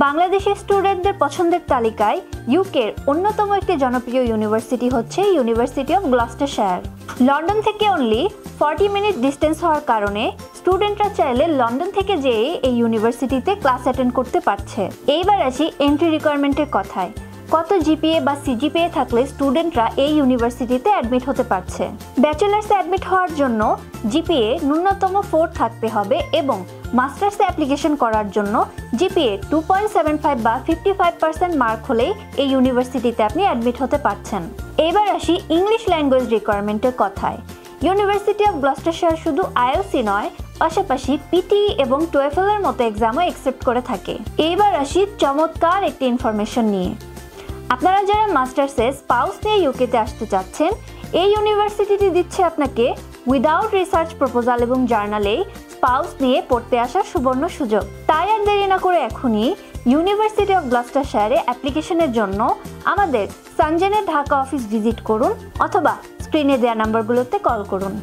বাংলাদেশের স্টুডেন্টদের পছন্দের তালিকায় ইউকের অন্যতম একটি জনপ্রিয় ইউনিভার্সিটি হচ্ছে ইউনিভার্সিটি অফ গ্লস্টারশায়ার। লন্ডন থেকে অনলি 40 মিনিট ডিস্টেন্স হওয়ার কারণে স্টুডেন্টরা চাইলে লন্ডন থেকে যেয়ে এই ইউনিভার্সিটিতে ক্লাস অ্যাটেন্ড করতে পারছে। এইবার আসি এন্ট্রি রিকোয়ারমেন্টের কথায়। কত জিপিএ বা সিজিপিএ থাকলে স্টুডেন্টরা এই ইউনিভার্সিটিতে অ্যাডমিট হতে পারছে? ব্যাচেলার্সে অ্যাডমিট হওয়ার জন্য জিপিএ ন্যূনতম 4 থাকতে হবে এবং মাস্টার্সে অ্যাপ্লিকেশন করার জন্য জিপিএ 2.75 বা 55% মার্ক হলেই এই ইউনিভার্সিটিতে আপনি অ্যাডমিট হতে পারছেন। এবার আসি ইংলিশ ল্যাঙ্গুয়েজ রিকোয়ারমেন্টের কথায়। ইউনিভার্সিটি অফ গ্লস্টারশায়ার শুধু আইএলসি নয়, পাশাপাশি পিটি এবং টোয়েফল এর মতো এক্সামও অ্যাকসেপ্ট করে থাকে। এবার আসি চমৎকার একটি ইনফরমেশন নিয়ে। আপনারা যারা মাস্টার্সে স্পাউস নিয়ে ইউকেতে আসতে চাচ্ছেন, এই ইউনিভার্সিটিটি দিচ্ছে আপনাকে উইদাউট রিসার্চ প্রপোজাল এবং জার্নালে স্পাউস নিয়ে পড়তে আসার সুবর্ণ সুযোগ। তাই আর দেরি না করে এখনই ইউনিভার্সিটি অফ গ্লস্টারশায়ারে অ্যাপ্লিকেশনের জন্য আমাদের সানজেনের ঢাকা অফিস ভিজিট করুন অথবা স্ক্রিনে দেওয়া নাম্বারগুলোতে কল করুন।